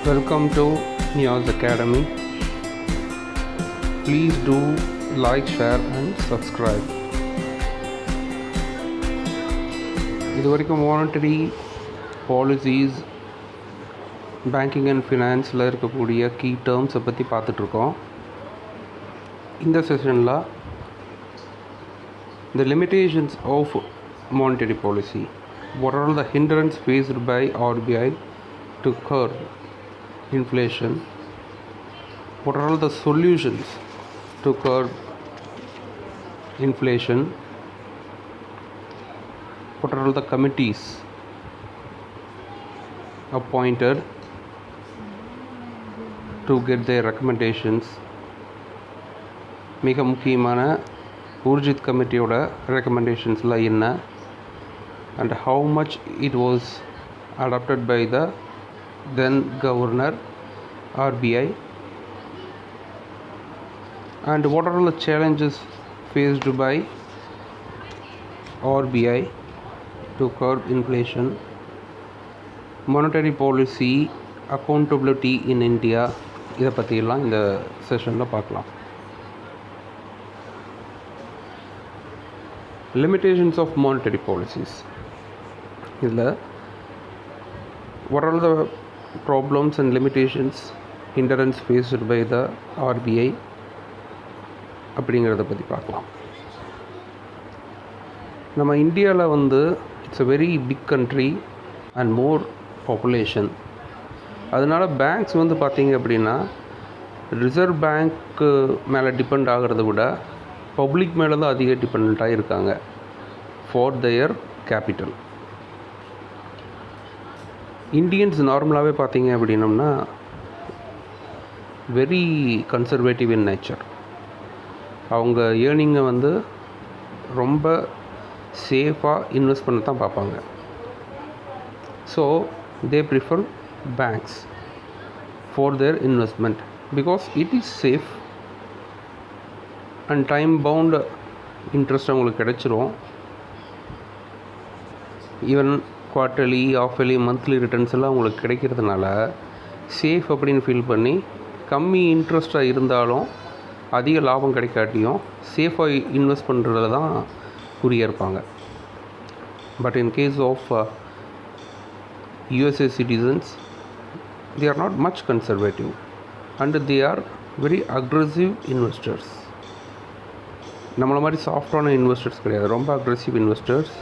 Welcome to Neos Academy. Please do like, share and subscribe. இதுவரைக்கும் monetary policies, banking and ஃபினான்ஸில் இருக்கக்கூடிய key டேர்ம்ஸை பற்றி பார்த்துட்ருக்கோம். இந்த செஷனில் the limitations of monetary policy. What are the hindrances faced by RBI to curb inflation? What are the solutions to curb inflation? What are the committees appointed to get their recommendations? மிக முக்கியமான ஊர்ஜித் கமிட்டியோட ரெக்கமெண்டேஷன்ஸ்லாம் என்ன, and how much it was adopted by the then governor RBI, and what are the challenges faced by RBI to curb inflation, monetary policy, accountability in India. இதை பற்றியெல்லாம் இந்த செஷனில் பார்க்கலாம். Limitations of monetary policies. இதில் what are the problems and limitations, hindrance faced by the RBI அப்படிங்கிறத பற்றி பார்க்கலாம். நம்ம இந்தியாவில் it's a very big country and more population. அதனால் பேங்க்ஸ் பார்த்தீங்க அப்படின்னா ரிசர்வ் பேங்க்கு மேலே டிபெண்ட் ஆகிறத விட பப்ளிக் மேலே தான் அதிக டிபெண்ட்டாக இருக்காங்க ஃபார் தயர் கேபிட்டல். இந்தியன்ஸ் நார்மலாகவே பார்த்தீங்க அப்படின்னம்னா வெரி கன்சர்வேட்டிவ் இன் நேச்சர். அவங்க ஏர்னிங்கை ரொம்ப சேஃபாக இன்வெஸ்ட் பண்ண தான் பார்ப்பாங்க. So they prefer banks for their investment because it is safe and time bound interest அவங்களுக்கு கிடச்சிரும். ஈவன் குவார்ட்டர்லி, ஆஃபர்லி, மந்த்லி ரிட்டர்ன்ஸ் எல்லாம் அவங்களுக்கு கிடைக்கிறதுனால சேஃப் அப்படின்னு ஃபீல் பண்ணி கம்மி இன்ட்ரெஸ்ட்டாக இருந்தாலும் அதிக லாபம் கிடைக்காட்டியும் சேஃபாக இன்வெஸ்ட் பண்ணுறதுல தான் குறியாக இருப்பாங்க. But in case of USA citizens, they are not much conservative and they are very aggressive investors. நம்மள மாதிரி சாஃப்டான இன்வெஸ்டர்ஸ் கிடையாது, ரொம்ப aggressive investors.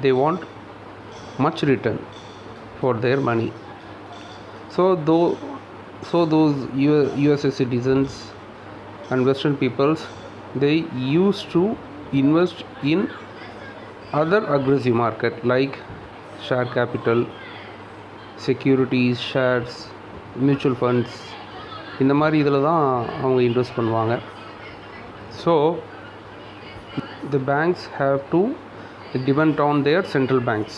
They want much return for their money. So those USA citizens and Western peoples, they used to invest in other aggressive market like share capital, securities, shares, mutual funds. இந்த மாதிரி இதில் தான் அவங்க invest பண்ணுவாங்க. So the banks have to depend on their central banks.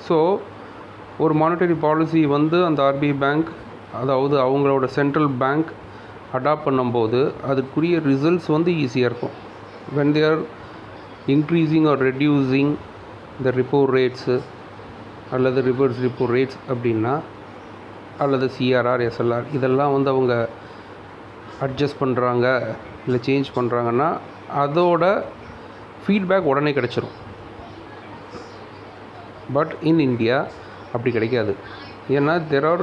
So ஒரு monetary policy அந்த RBI bank, அதாவது அவங்களோட சென்ட்ரல் பேங்க் அடாப்ட் பண்ணும்போது அதுக்குரிய ரிசல்ட்ஸ் ஈஸியாக இருக்கும். when they are increasing or reducing the repo rates அல்லது ரிவர்ஸ் repo rates அப்படின்னா, அல்லது CRR, SLR இதெல்லாம் அவங்க அட்ஜஸ்ட் பண்ணுறாங்க இல்லை சேஞ்ச் பண்ணுறாங்கன்னா அதோட ஃபீட்பேக் உடனே கிடச்சிரும். பட் இன் இந்தியா அப்படி கிடைக்காது. ஏன்னா there are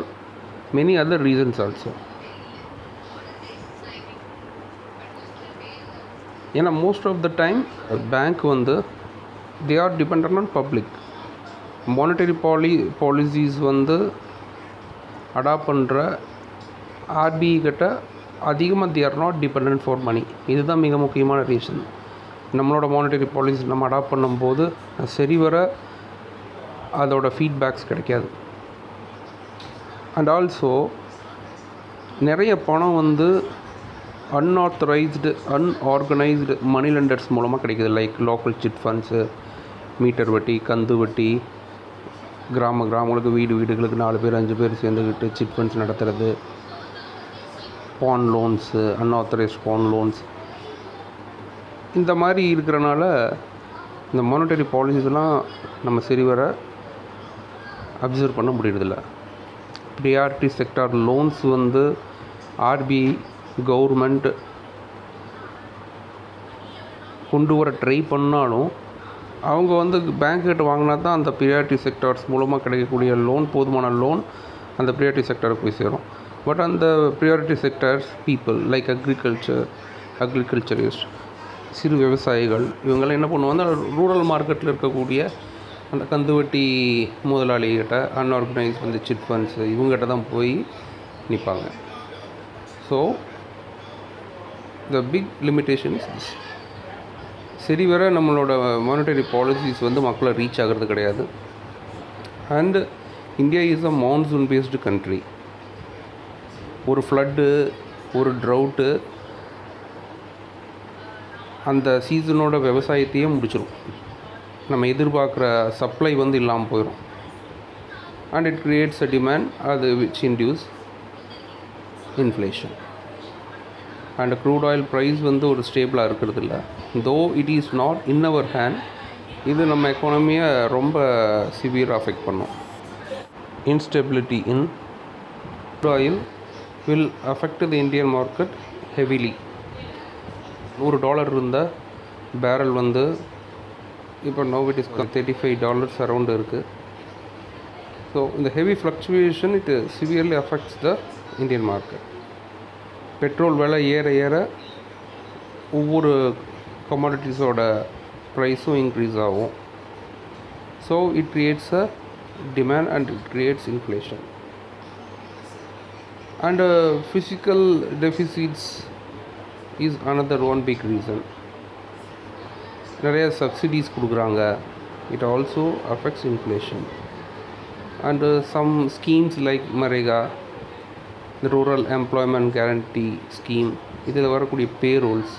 many other reasons also. ஏன்னா most of the time bank they are dependent on public. Monetary policies adopt பண்ணுற RBI கிட்ட அதிகமாக they are not dependent for money. இதுதான் மிக முக்கியமான ரீசன். நம்மளோட மானிட்டரி பாலிசி நம்ம அடாப்ட் பண்ணும்போது சரிவர அதோட ஃபீட்பேக்ஸ் கிடைக்காது. அண்ட் ஆல்சோ நிறைய பணம் அன்ஆர்கனைஸ்டு மணி லெண்டர்ஸ் மூலமாக கிடைக்கிது. Like local chit funds, meter வட்டி, கந்து வட்டி, கிராமங்களுக்கு வீடுகளுக்கு 4 பேர் 5 பேர் சேர்ந்துக்கிட்டு சிட் ஃபண்ட்ஸ் நடத்துகிறது, பான் லோன்ஸு, அன்ஆத்தரைஸ்ட் பான் லோன்ஸ். இந்த மாதிரி இருக்கிறனால இந்த மானிட்டரி பாலிசிஸ்லாம் நம்ம சரிவர அப்சர்வ் பண்ண முடியறதில்ல. ப்ரியாரிட்டி செக்டார் லோன்ஸ் வந்து ஆர்பிஐ கவர்மெண்ட் கொண்டு வர ட்ரை பண்ணாலும் அவங்க வந்து பேங்க்கிட்ட வாங்கினா தான் அந்த ப்ரியாரிட்டி செக்டார்ஸ் மூலமாக கிடைக்கக்கூடிய லோன், போதுமான லோன் அந்த ப்ரியாரிட்டி செக்டாருக்கு போய் சேரும். பட் அந்த priority sectors people like agriculturist, சிறு விவசாயிகள், இவங்கெல்லாம் என்ன பண்ணுவாங்க, ரூரல் மார்க்கெட்டில் இருக்கக்கூடிய அந்த கந்துவட்டி முதலாளிகிட்ட, அன்ஆர்கனைஸ் வந்து சிட் ஃபண்ட்ஸு, இவங்ககிட்ட தான் போய் நிற்பாங்க. So the big limitation is this. சரி வர நம்மளோட மானிட்டரி பாலிசிஸ் வந்து மக்களை ரீச் ஆகிறது கிடையாது. And India is a monsoon based country. ஒரு ஃப்ளட்டு, ஒரு ட்ரவுட்டு அந்த சீசனோட விவசாயத்தையே முடிச்சிடும். நம்ம எதிர்பார்க்குற சப்ளை வந்து இல்லாமல் போயிடும். And it creates a demand, அது which induce inflation. And crude oil price வந்து ஒரு ஸ்டேபிளாக இருக்கிறது இல்லை. Though it is not in our hand. இது நம்ம எக்கானமியை ரொம்ப சிவியராக அஃபெக்ட் பண்ணும். Instability in crude oil will affect the Indian market heavily. $100 இருந்த பேரல் வந்து இப்போ நோவ் இட் இஸ் $35 அரௌண்ட் இருக்குது. ஸோ இந்த heavy fluctuation it severely affects the Indian market. Petrol விலை ஏற ஏற ஒவ்வொரு கமாடிட்டிஸோட ப்ரைஸும் இன்க்ரீஸ் ஆகும். So it creates a demand and it creates inflation. And physical deficits is another one big reason. நிறைய சப்சிடிஸ் கொடுக்குறாங்க. It also affects inflation. And some schemes like மரேகா, இந்த ரூரல் எம்ப்ளாய்மெண்ட் கேரண்டி ஸ்கீம், இதில் வரக்கூடிய payrolls,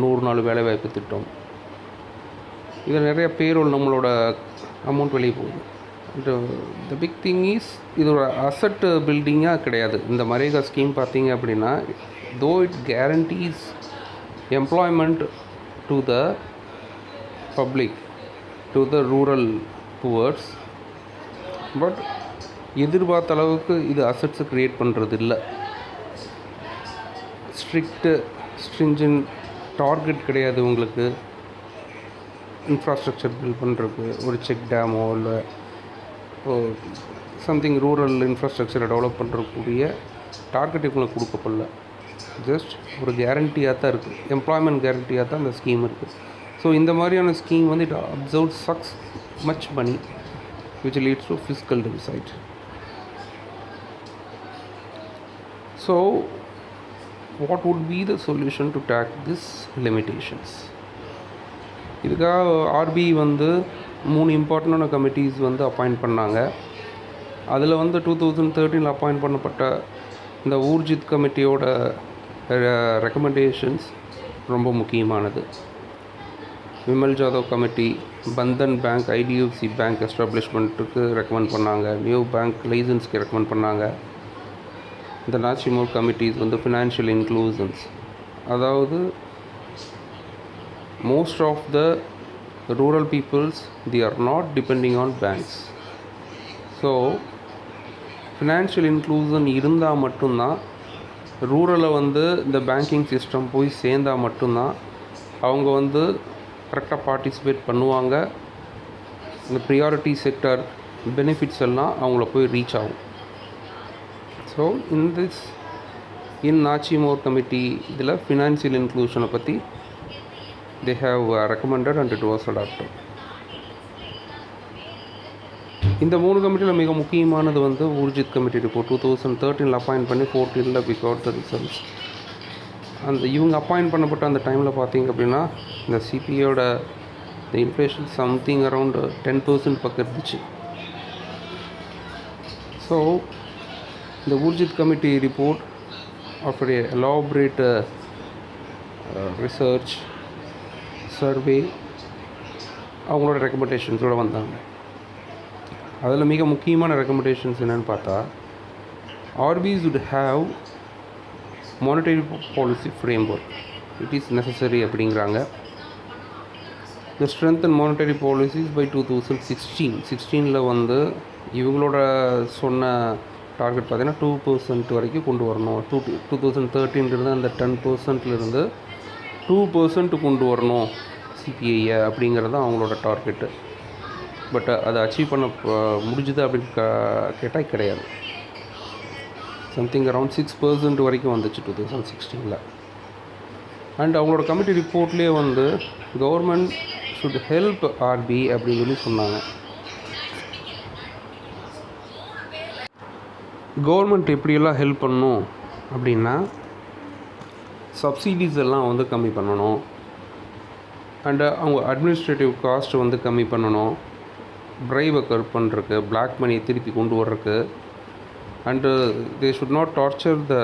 100 நாள் வேலைவாய்ப்பு திட்டம், இதில் நிறைய பேரோல் நம்மளோட அமௌண்ட் வெளியே போகுது. த பிக் திங் இஸ் இது ஒரு அசட் பில்டிங்காக கிடையாது. இந்த மரேகா ஸ்கீம் பார்த்தீங்க அப்படின்னா, though it guarantees employment to the public, to the rural Poor's, but எதிர்பார்த்த அளவுக்கு இது அசட்ஸை க்ரியேட் பண்ணுறது இல்லை. ஸ்ட்ரிஞ்சன் டார்கெட் கிடையாது உங்களுக்கு. இன்ஃப்ராஸ்ட்ரக்சர் பில்ட் பண்ணுறதுக்கு ஒரு செக் டேமோ இல்லை சம்திங் ரூரல் இன்ஃப்ராஸ்ட்ரக்சரை டெவலப் பண்ணுறக்கூடிய டார்கெட் உங்களுக்கு கொடுக்கப்படல. ஜஸ்ட் ஒரு கேரண்டியாக தான் இருக்குது, எம்ப்ளாய்மெண்ட் கேரண்டியாக தான் அந்த ஸ்கீம் இருக்குது. ஸோ இந்த மாதிரியான ஸ்கீம் வந்து it absorb sucks much money which leads to fiscal deficit. So what would be the solution to tackle these limitations? இதுக்காக ஆர்பிஐ வந்து 3 இம்பார்ட்டண்டான கமிட்டிஸ் வந்து அப்பாயிண்ட் பண்ணாங்க. அதில் வந்து 2013 அப்பாயிண்ட் பண்ணப்பட்ட இந்த ஊர்ஜித் கமிட்டியோட ரெக்கமெண்டேஷன்ஸ் ரொம்ப முக்கியமானது. Vimal Jadhav committee Bandhan bank, IDFC bank எஸ்டாப்ளிஷ்மெண்ட்டுக்கு ரெக்கமெண்ட் பண்ணாங்க. நியூ பேங்க் லைசன்ஸ்க்கு ரெக்கமெண்ட் பண்ணாங்க. இந்த நாச்சிமோர் கமிட்டிஸ் வந்து ஃபினான்ஷியல் இன்க்ளூஷன்ஸ், அதாவது most of the rural peoples they are not depending on banks. So financial inclusion இருந்தால் மட்டும்தான் ரூரலை வந்து இந்த பேங்கிங் சிஸ்டம் போய் சேர்ந்தால் மட்டும்தான் அவங்க வந்து கரெக்டாக பார்ட்டிசிபேட் பண்ணுவாங்க. இந்த ப்ரியாரிட்டி செக்டர் பெனிஃபிட்ஸ் எல்லாம் அவங்கள போய் ரீச் ஆகும். ஸோ இன் நாச்சிமோர் கமிட்டி இதில் ஃபினான்ஷியல் இன்க்ளூஷனை பற்றி they have recommended and it was adopted. இந்த 3 கமிட்டியில் மிக முக்கியமானது வந்து ஊர்ஜித் கமிட்டி ரிப்போர்ட் 2013 அப்பாயிண்ட் பண்ணி 14 we got the results. அந்த இவங்க அப்பாயிண்ட் பண்ணப்பட்ட அந்த டைமில் பார்த்தீங்க அப்படின்னா இந்த சிபிஐயோட இந்த இன்ஃப்ளேஷன் சம்திங் அரவுண்ட் 10% பக்கம் இருந்துச்சு. ஸோ இந்த ஊர்ஜித் கமிட்டி ரிப்போர்ட் ஆஃப்டர் ஏ எலாபரேட் ரிசர்ச் சர்வே அவங்களோட ரெக்கமெண்டேஷன்ஸோடு வந்தாங்க. அதில் மிக முக்கியமான ரெக்கமெண்டேஷன்ஸ் என்னென்னு பார்த்தா, RBI would have monetary policy framework, it is necessary அப்படிங்கிறாங்க. The strengthen monetary policies by 2016 வந்து இவங்களோட சொன்ன டார்கெட் பார்த்திங்கன்னா 2% வரைக்கும் கொண்டு வரணும். 2013 அந்த 10%லேருந்து 2% கொண்டு வரணும் சிபிஐயை அப்படிங்கிறது தான் அவங்களோட டார்கெட்டு. பட் அதை அச்சீவ் பண்ண முடிஞ்சுது அப்படின்னு கேட்டால் கிடையாது. சம்திங் அரவுண்ட் 6% வரைக்கும் வந்துச்சு 2016. அண்ட் அவங்களோட கமிட்டி ரிப்போர்ட்லேயே வந்து கவர்மெண்ட் ஷுட் ஹெல்ப் ஆர்பிஐ அப்படின்னு சொல்லி சொன்னாங்க. கவர்மெண்ட் எப்படியெல்லாம் ஹெல்ப் பண்ணணும் அப்படின்னா, சப்சிடிஸ் எல்லாம் வந்து கம்மி பண்ணணும். அண்டு அவங்க அட்மினிஸ்ட்ரேட்டிவ் காஸ்ட் வந்து கம்மி பண்ணணும். ப்ரைவை கட் பண்ணுறக்கு, பிளாக் மணியை திருப்பி கொண்டு வர்றதுக்கு. And they should not torture the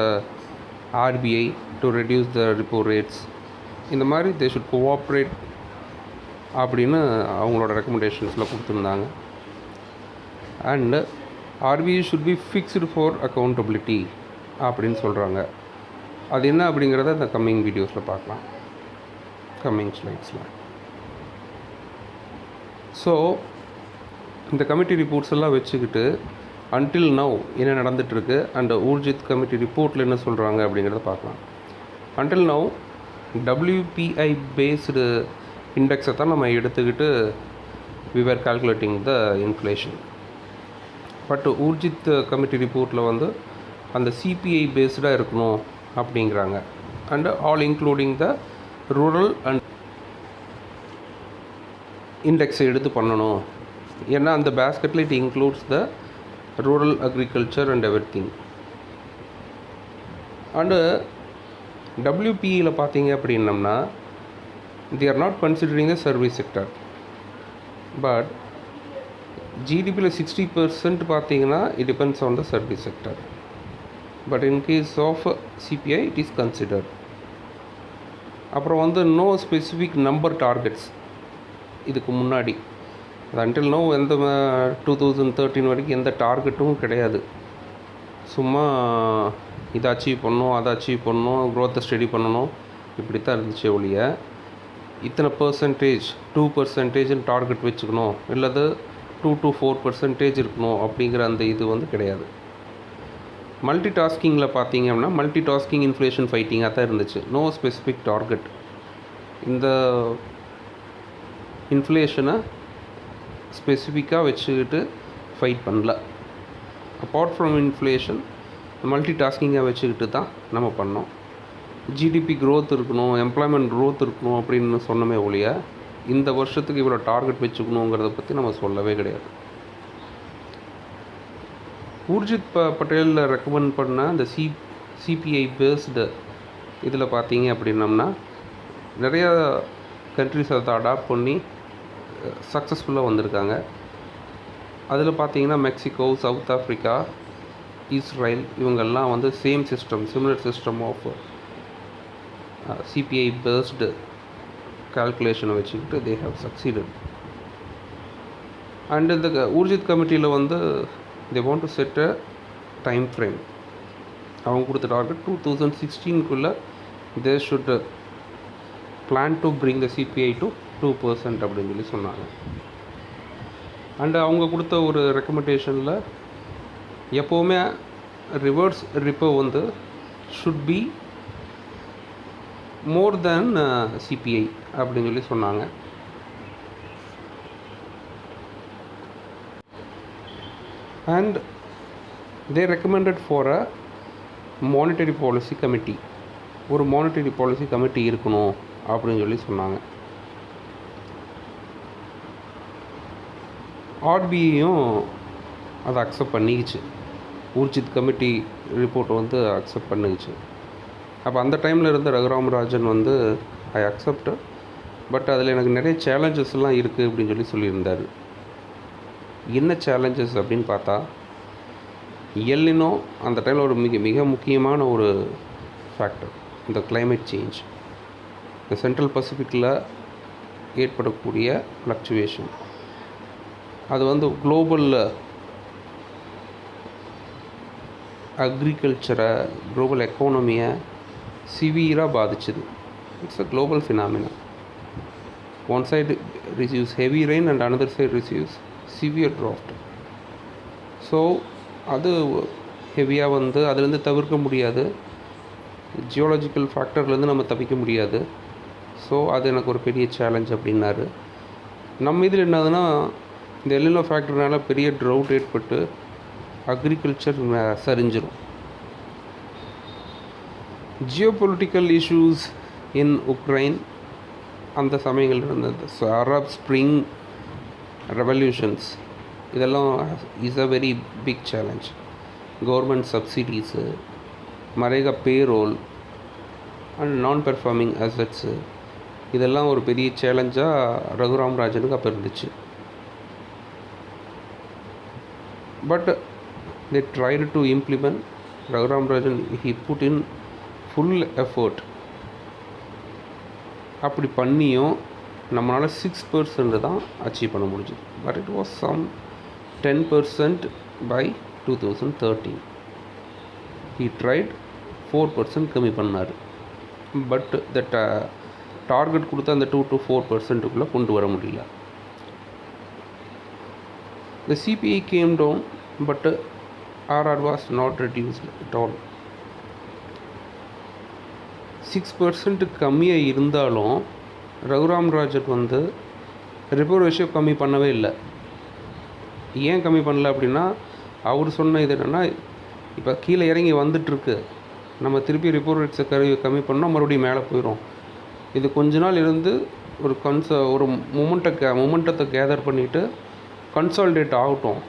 RBI to reduce the repo rates. இந்த மாதிரி தே ஷுட் கோஆப்ரேட் அப்படின்னு அவங்களோட ரெக்கமெண்டேஷன்ஸில் கொடுத்துருந்தாங்க. And RBI should be fixed for accountability அப்படின்னு சொல்கிறாங்க. அது என்ன அப்படிங்கிறத இந்த கம்மிங் வீடியோஸில் பார்க்கலாம், கம்மிங் ஸ்லைட்ஸில். ஸோ இந்த கமிட்டி ரிப்போர்ட்ஸ் எல்லாம் வச்சுக்கிட்டு அன்டில் நவ் என்ன நடந்துகிட்ருக்கு அண்ட் ஊர்ஜித் கமிட்டி ரிப்போர்ட்டில் என்ன சொல்கிறாங்க அப்படிங்கிறத பார்க்கலாம். அன்டில் நவ் WPI பேஸ்டு இண்டெக்ஸை தான் நம்ம எடுத்துக்கிட்டு we were calculating the inflation. But Urjit committee ரிப்போர்ட்டில் வந்து அந்த சிபிஐ பேஸ்டாக இருக்கணும் அப்படிங்கிறாங்க. And all including the rural and இண்டெக்ஸை எடுத்து பண்ணணும். ஏன்னா அந்த பேஸ்கெட்டில் it includes the rural agriculture and everything. And WPEயில் பார்த்தீங்க அப்படின்னம்னா they are not considering the service sector. But ஜிடிபியில் 60% பார்த்தீங்கன்னா it depends on the service sector. பட் in case of CPI it is considered. அப்புறம் வந்து no specific number targets. இதுக்கு முன்னாடி அன்டில் நோ எந்த 2013 வரைக்கும் எந்த டார்கெட்டும் கிடையாது. சும்மா இதை அச்சீவ் பண்ணணும், அதை அச்சீவ் பண்ணணும், க்ரோத்தை ஸ்டடி பண்ணணும், இப்படி தான் இருந்துச்சு ஒழிய இத்தனை பர்சன்டேஜ் 2% டார்கெட் வச்சுக்கணும், இல்லது 2 to 4% இருக்கணும் அப்படிங்கிற அந்த இது வந்து கிடையாது. மல்டி டாஸ்கிங்கில் பார்த்தீங்க அப்படின்னா மல்டி டாஸ்கிங் இன்ஃப்ளேஷன் ஃபைட்டிங்காக தான் இருந்துச்சு. No specific target. இந்த இன்ஃப்ளேஷனை ஸ்பெசிஃபிக்காக வச்சுக்கிட்டு ஃபைட் பண்ணல. அப்பார்ட் ஃப்ரம் இன்ஃப்ளேஷன் மல்டி டாஸ்கிங்காக வச்சுக்கிட்டு தான் நம்ம பண்ணோம். ஜிடிபி க்ரோத் இருக்கணும், எம்ப்ளாய்மெண்ட் க்ரோத் இருக்கணும் அப்படின்னு சொன்னமே ஒழிய இந்த வருஷத்துக்கு இவ்வளோ டார்கெட் வச்சுக்கணுங்கிறத பற்றி நம்ம சொல்லவே கிடையாது. ஊர்ஜித் பட்டேல் ரெக்கமெண்ட் பண்ண அந்த சிபிஐ பேஸ்டு இதில் பார்த்தீங்க அப்படின்னம்னா நிறையா கண்ட்ரிஸ் அதை அடாப்ட் பண்ணி சக்ஸஸ்ஃபுல்லாக வந்திருக்காங்க. அதில் பார்த்தீங்கன்னா மெக்சிகோ, சவுத் ஆஃப்ரிக்கா, இஸ்ரேல் இவங்கெல்லாம் வந்து same system, similar system of CPI based கால்குலேஷனை வச்சுக்கிட்டு தே ஹவ் சக்சீடட். அண்ட் இந்த ஊர்ஜித் கமிட்டியில் வந்து they want to set a time frame. அவங்க கொடுத்த target 2016 they should plan to bring the CPI to 2% அப்படின்னு சொல்லி சொன்னாங்க. அண்ட் அவங்க கொடுத்த ஒரு ரெக்கமெண்டேஷனில் எப்போவுமே ரிவர்ஸ் ரிப்போ வந்து should be more than CPI அப்படின்னு சொல்லி சொன்னாங்க. And they recommended for a monetary policy committee. ஒரு மானிட்டரி பாலிசி கமிட்டி இருக்கணும் அப்படின்னு சொல்லி சொன்னாங்க. ஆர்பிஐயும் அதை அக்செப்ட் பண்ணிக்கிச்சு. ஊர்ஜித் கமிட்டி ரிப்போர்ட்டை வந்து அக்செப்ட் பண்ணிக்கிச்சு. அப்போ அந்த டைமில் இருந்த ரகுராம் ராஜன் வந்து ஐ அக்செப்ட், பட் அதில் எனக்கு நிறைய சேலஞ்சஸ்லாம் இருக்குது அப்படின்னு சொல்லி சொல்லியிருந்தார். என்ன சேலஞ்சஸ் அப்படின்னு பார்த்தா, எல்லினோ அந்த டைமில் ஒரு மிக முக்கியமான ஒரு ஃபேக்டர், இந்த கிளைமேட் சேஞ்ச், இந்த சென்ட்ரல் பசிபிக்கில் ஏற்படக்கூடிய ஃப்ளக்சுவேஷன், அது வந்து குளோபல் அக்ரிகல்ச்சரை, குளோபல் எக்கானமியை சிவியராக பாதிச்சுது. It's a global phenomena. One side receives heavy rain and another side receives severe drought. So அது ஹெவியாக வந்து அதுலேருந்து தவிர்க்க முடியாது, ஜியோலாஜிக்கல் ஃபேக்டர்லேருந்து நம்ம தப்பிக்க முடியாது. ஸோ அது எனக்கு ஒரு பெரிய சேலஞ்ச் அப்படின்னாரு. நம்ம இதில் என்னதுன்னா, இந்த எல்னினோ ஃபேக்டர்னால பெரிய ட்ரவுட் ஏற்பட்டு அக்ரிகல்ச்சர் சரிஞ்சிடும். ஜியோபொலிட்டிக்கல் இஷ்யூஸ் இன் உக்ரைன், அந்த சமயங்கள் இருந்தது அரப் ஸ்ப்ரிங் ரெவல்யூஷன்ஸ், இதெல்லாம் is a very big challenge. Government subsidies, மரேகா payroll and non performing assets, இதெல்லாம் ஒரு பெரிய சேலஞ்சாக ரகுராம் ராஜனுக்கு அப்போ இருந்துச்சு. But they tried to implement. Raghuram Rajan, he put in full effort. அப்படி பண்ணியும் நம்மளால் 6% தான் அச்சீவ் பண்ண முடிஞ்சுது. But it was some 10% by 2013. he tried 4% கம்மி பண்ணார். பட் தட் டார்கெட் கொடுத்த அந்த 2 to 4% கொண்டு வர முடியல. The CPI came down, but RR was not reduced at all. 6% கம்மியாக இருந்தாலும் ரகுராம் ராஜன் வந்து ரெப்போ ரேஷியோ கம்மி பண்ணவே இல்லை. ஏன் கம்மி பண்ணல அப்படின்னா, அவர் சொன்ன இது என்னென்னா, இப்போ கீழே இறங்கி வந்துட்டுருக்கு, நம்ம திருப்பி ரெப்போ ரேட்ஸை கம்மி பண்ணால் மறுபடியும் மேலே போயிடும். இது கொஞ்ச நாள் இருந்து ஒரு மொமெண்டத்தை கேதர் பண்ணிவிட்டு கன்சால்டேட் ஆகட்டும்,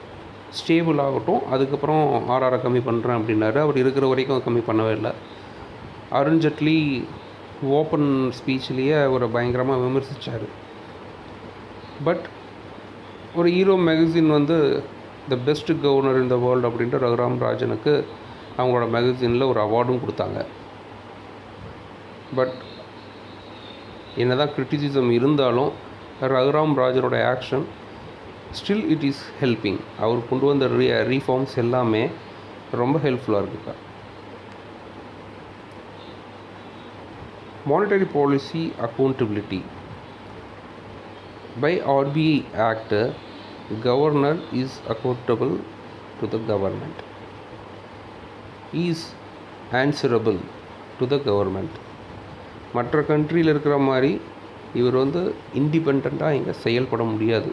ஸ்டேபிள் ஆகட்டும், அதுக்கப்புறம் ஆர்ஆரை கம்மி பண்ணுறேன் அப்படின்னாரு. அவர் இருக்கிற வரைக்கும் கம்மி பண்ணவே இல்லை. அருண்ஜேட்லி ஓப்பன் ஸ்பீச்லேயே அவரை பயங்கரமாக விமர்சித்தார். பட் ஒரு ஹீரோ மேகசின் வந்து the best governor in the world அப்படின்ட்டு ரகுராம் ராஜனுக்கு அவங்களோட மேகசினில் ஒரு அவார்டும் கொடுத்தாங்க. பட் என்ன தான் கிரிட்டிசிசம் இருந்தாலும் ரகுராம் ராஜனோட action still it is helping. அவர் கொண்டு வந்த ரீஃபார்ம்ஸ் எல்லாமே ரொம்ப ஹெல்ப்ஃபுல்லாக இருக்குப்பா. Monetary policy accountability by RBI Act, governor is accountable to the government, is answerable to the government. மற்ற கண்ட்ரியில் இருக்கிற மாதிரி இவர் வந்து இண்டிபெண்ட்டாக இங்கே செயல்பட முடியாது.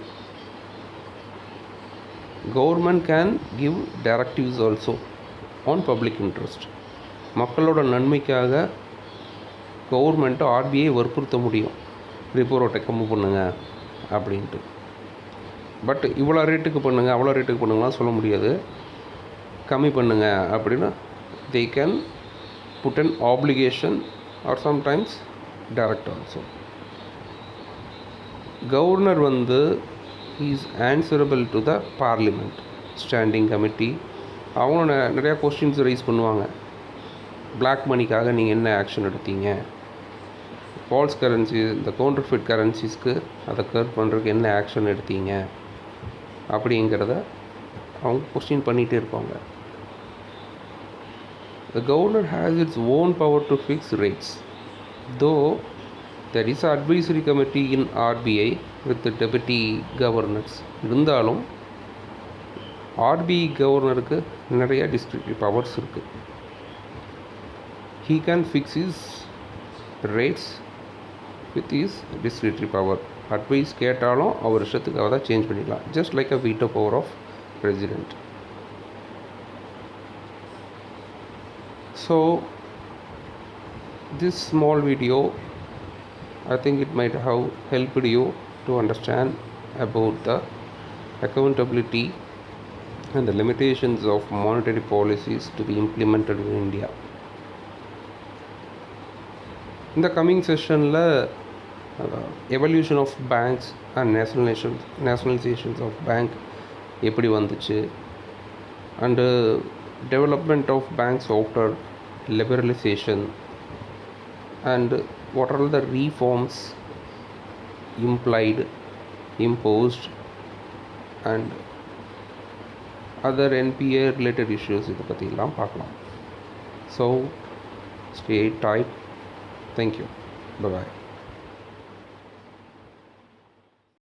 Government can give directives also on public interest. மக்களோட நன்மைக்காக கவர்மெண்ட்டை RBI வற்புறுத்த முடியும், ரிப்போ ரேட்டை கம்மி பண்ணுங்க அப்படின்ட்டு. பட் இவ்வளோ ரேட்டுக்கு பண்ணுங்கள், அவ்வளோ ரேட்டுக்கு பண்ணுங்கலாம் சொல்ல முடியாது. கம்மி பண்ணுங்க அப்படின்னா they can put an obligation or sometimes direct also. Governor வந்து is answerable to the parliament standing committee. அவங்க நிறையா கொஸ்டின்ஸ் ரைஸ் பண்ணுவாங்க. பிளாக் மணிக்காக நீங்கள் என்ன ஆக்ஷன் எடுத்தீங்க, ஃபால்ஸ் கரன்சி, இந்த கவுண்டர்ஃபிட் கரன்சிஸ்க்கு அதை கர்வ் பண்ணுறதுக்கு என்ன ஆக்ஷன் எடுத்தீங்க அப்படிங்கிறத அவங்க கொஸ்டின் பண்ணிகிட்டே இருப்பாங்க. The governor has its own power to fix rates, though there is an advisory committee in RBI with the deputy governors. இருந்தாலும் RBI கவர்னருக்கு நிறைய டிஸ்கிரிப்டிவ் பவர்ஸ் இருக்குது. he can fix his rates with his discretionary power. Advice கேட்டாலும் அவர் இஷ்டத்துக்கு அதை change பண்ணிக்கலாம், just like a veto power of president. So this small video, I think it might have helped you to understand about the accountability and the limitations of monetary policies to be implemented in India. In the coming session, evolution of banks and nationalizations of bank எப்படி வந்துச்சு, and development of banks after liberalization, and what are the reforms imposed, and other NPA related issues இதை பற்றிலாம் பார்க்கலாம். So stay tight. Thank you. Bye bye.